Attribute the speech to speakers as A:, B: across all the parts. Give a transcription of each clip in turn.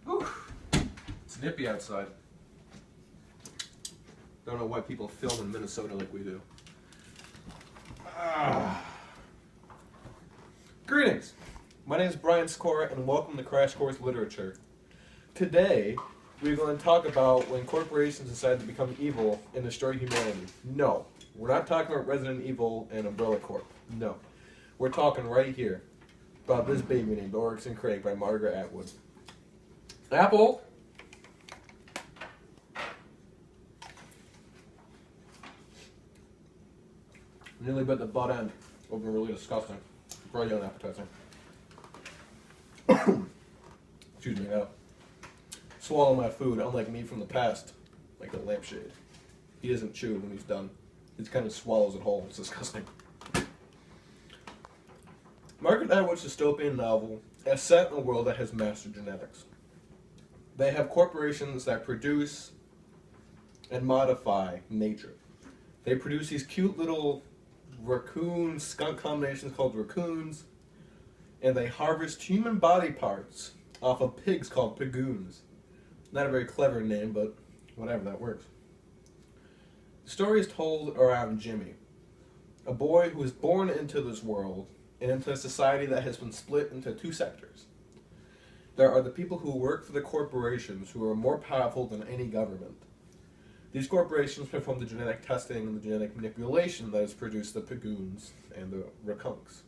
A: Whew. It's nippy outside. Don't know why people film in Minnesota like we do. Greetings. My name is Brian Sikora, and welcome to Crash Course Literature. Today, we're going to talk about when corporations decide to become evil and destroy humanity. No, we're not talking about Resident Evil and Umbrella Corp. No. We're talking right here about this baby named Oryx and Crake by Margaret Atwood. Apple! Nearly bit the butt end. Would be really disgusting. Very unappetizing. Excuse me now. Swallow my food, unlike me from the past, like a lampshade. He doesn't chew when he's done. He just kind of swallows it whole. It's disgusting. Margaret Atwood's dystopian novel is set in a world that has master genetics. They have corporations that produce and modify nature. They produce these cute little raccoon skunk combinations called raccoons, and they harvest human body parts off of pigs called pigoons. Not a very clever name, but whatever, that works. The story is told around Jimmy, a boy who is born into this world and into a society that has been split into two sectors. There are the people who work for the corporations who are more powerful than any government. These corporations perform the genetic testing and the genetic manipulation that has produced the pigoons and the racunks.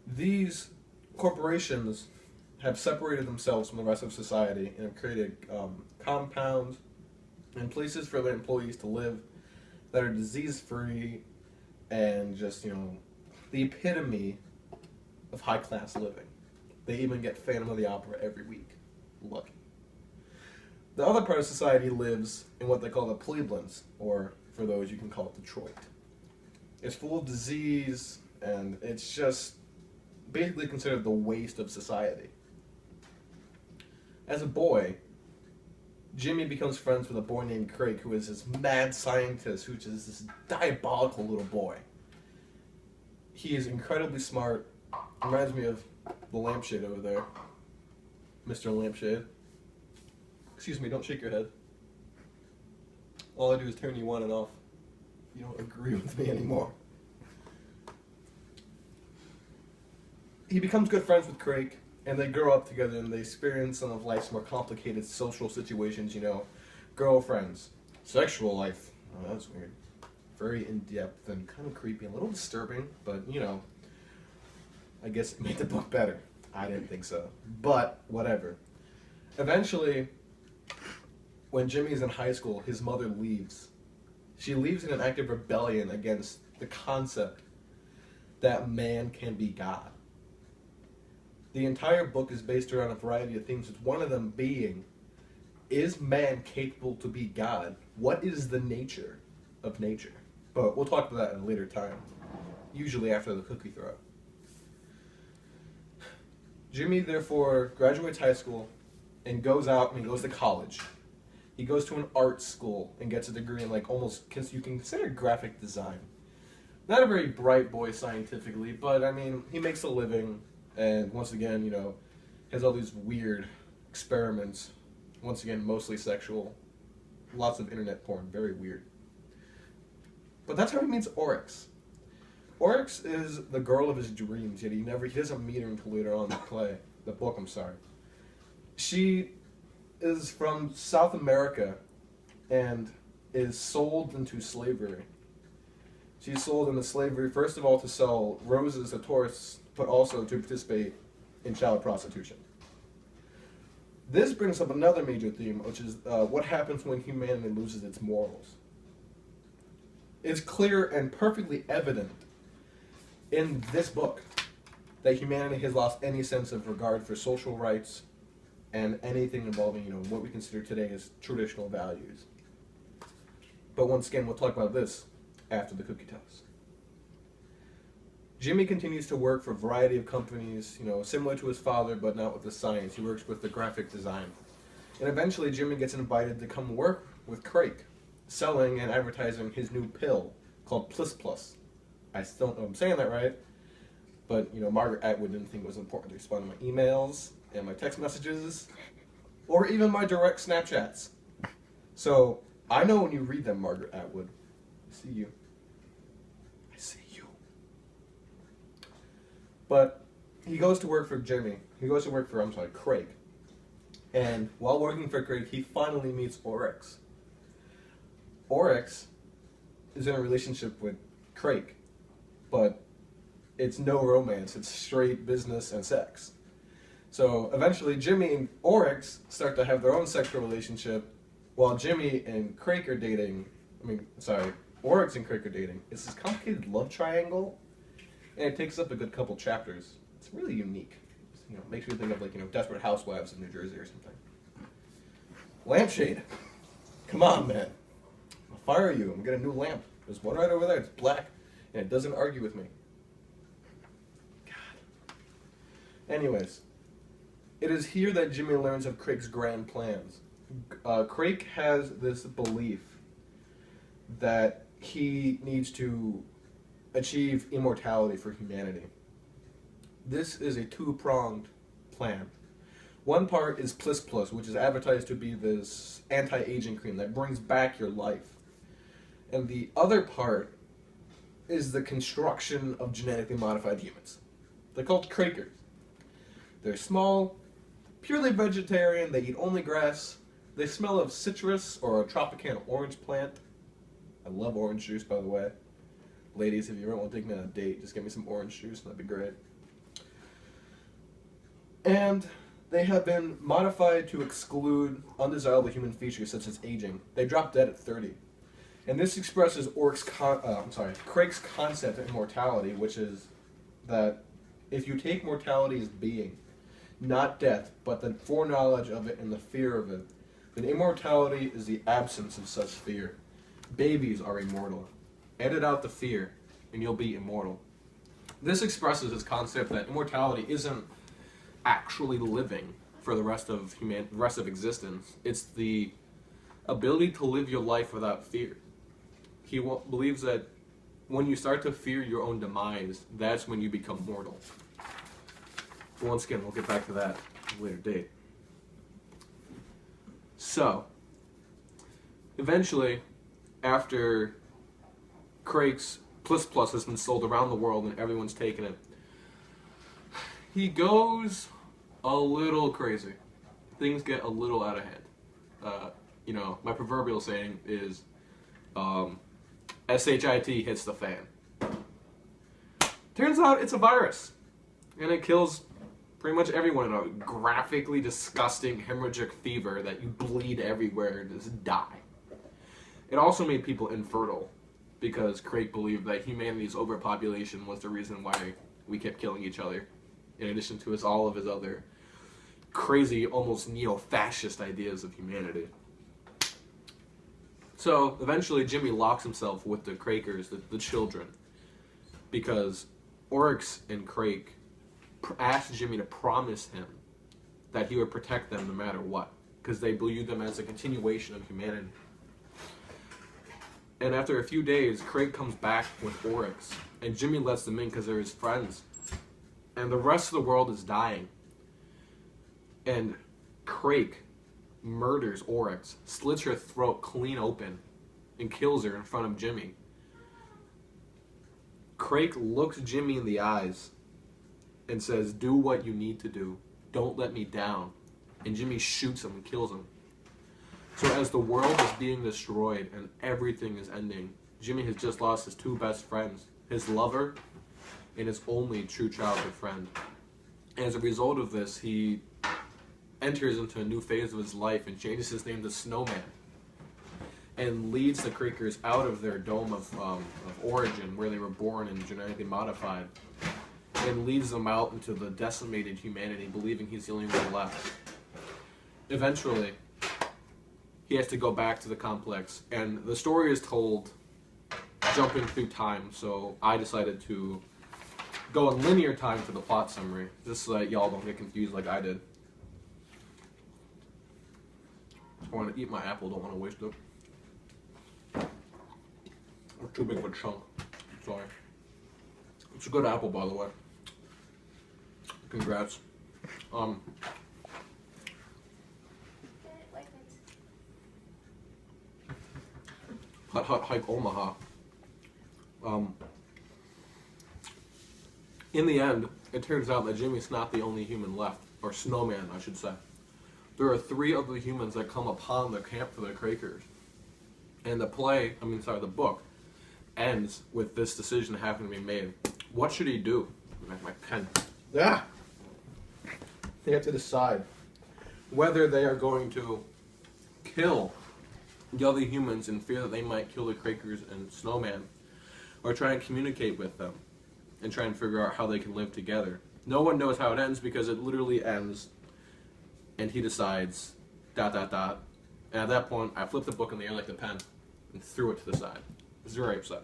A: These corporations have separated themselves from the rest of society and have created compounds and places for their employees to live that are disease-free and just, the epitome of high-class living. They even get Phantom of the Opera every week. Lucky. The other part of society lives in what they call the plebeians, or for those you can call it Detroit. It's full of disease, and it's just basically considered the waste of society. As a boy, Jimmy becomes friends with a boy named Crake, who is this mad scientist, who is this diabolical little boy. He is incredibly smart. Reminds me of the lampshade over there. Mr. Lampshade. Excuse me, don't shake your head. All I do is turn you on and off. You don't agree with me anymore. He becomes good friends with Crake, and they grow up together, and they experience some of life's more complicated social situations, girlfriends, sexual life. Oh, that's weird. Very in-depth and kind of creepy, a little disturbing, but, I guess it made the book better. I didn't think so. But, whatever. Eventually, when Jimmy's in high school, his mother leaves. She leaves in an act of rebellion against the concept that man can be God. The entire book is based around a variety of themes, with one of them being, is man capable to be God? What is the nature of nature? But we'll talk about that at a later time, usually after the cookie throw. Jimmy, therefore, graduates high school and goes out and goes to college. He goes to an art school and gets a degree in almost, you can consider graphic design. Not a very bright boy scientifically, but he makes a living, and once again, has all these weird experiments. Once again, mostly sexual. Lots of internet porn, very weird. But that's how he meets Oryx. Oryx is the girl of his dreams, yet he doesn't meet her until later on in the book. She is from South America and is sold into slavery. She's sold into slavery, first of all, to sell roses to tourists, but also to participate in child prostitution. This brings up another major theme, which is what happens when humanity loses its morals. It's clear and perfectly evident in this book that humanity has lost any sense of regard for social rights and anything involving, what we consider today as traditional values. But once again, we'll talk about this after the cookie toss. Jimmy continues to work for a variety of companies, similar to his father, but not with the science. He works with the graphic design. And eventually, Jimmy gets invited to come work with Crake, selling and advertising his new pill called Plus Plus. I still don't know if I'm saying that right. But, Margaret Atwood didn't think it was important to respond to my emails and my text messages, or even my direct Snapchats. So, I know when you read them, Margaret Atwood. I see you. I see you. But he goes to work for Jimmy. He goes to work for, Crake. And while working for Crake, he finally meets Oryx. Oryx is in a relationship with Crake, but it's no romance. It's straight business and sex. So eventually Jimmy and Oryx start to have their own sexual relationship while Jimmy and Crake are dating. Oryx and Crake are dating. It's this complicated love triangle, and it takes up a good couple chapters. It's really unique. Makes me think of Desperate Housewives of New Jersey or something. Lampshade. Come on, man. I'll fire you. I'm gonna get a new lamp. There's one right over there. It's black, and it doesn't argue with me. God. Anyways, it is here that Jimmy learns of Crake's grand plans. Crake has this belief that he needs to achieve immortality for humanity. This is a two-pronged plan. One part is Plus Plus, which is advertised to be this anti-aging cream that brings back your life. And the other part is the construction of genetically modified humans. They're called Crakers. They're small, purely vegetarian, they eat only grass, they smell of citrus or a Tropicana orange plant. I love orange juice, by the way. Ladies, if you ever want to take me on a date, just get me some orange juice, and that'd be great. And they have been modified to exclude undesirable human features such as aging. They drop dead at 30. And this expresses Crake's concept of immortality, which is that if you take mortality as being, not death, but the foreknowledge of it and the fear of it, then immortality is the absence of such fear. Babies are immortal. Edit out the fear, and you'll be immortal. This expresses his concept that immortality isn't actually living for the rest of existence. It's the ability to live your life without fear. He believes that when you start to fear your own demise, that's when you become mortal. But once again, we'll get back to that at a later date. So, eventually, after Crake's Plus Plus has been sold around the world and everyone's taken it, he goes a little crazy. Things get a little out of hand. My proverbial saying is, SHIT hits the fan. Turns out it's a virus, and it kills pretty much everyone in a graphically disgusting hemorrhagic fever that you bleed everywhere and just die. It also made people infertile, because Crake believed that humanity's overpopulation was the reason why we kept killing each other, in addition to all of his other crazy, almost neo-fascist ideas of humanity. So, eventually Jimmy locks himself with the Crakers, the children, because Oryx and Crake asked Jimmy to promise him that he would protect them no matter what, because they viewed them as a continuation of humanity. And after a few days, Crake comes back with Oryx, and Jimmy lets them in because they're his friends. And the rest of the world is dying. And Crake murders Oryx, slits her throat clean open, and kills her in front of Jimmy. Crake looks Jimmy in the eyes and says, "Do what you need to do. Don't let me down." And Jimmy shoots him and kills him. So as the world is being destroyed and everything is ending, Jimmy has just lost his two best friends, his lover and his only true childhood friend. And as a result of this, he enters into a new phase of his life and changes his name to Snowman, and leads the Crakers out of their dome of origin, where they were born and genetically modified, and leads them out into the decimated humanity, believing he's the only one left. Eventually, he has to go back to the complex, and the story is told jumping through time, so I decided to go in linear time for the plot summary, just so that y'all don't get confused like I did. I want to eat my apple, don't want to waste it. It's too big of a chunk. Sorry. It's a good apple, by the way. Congrats. Hut Hut Hike Omaha. In the end, it turns out that Jimmy's not the only human left, or snowman, I should say. There are 3 other humans that come upon the camp for the Crakers. And the book ends with this decision having to be made. What should he do? My pen. Yeah. They have to decide whether they are going to kill the other humans in fear that they might kill the Crakers and Snowman, or try and communicate with them and try and figure out how they can live together. No one knows how it ends because it literally ends and he decides ... And at that point, I flipped the book in the air like the pen and threw it to the side. I was very upset.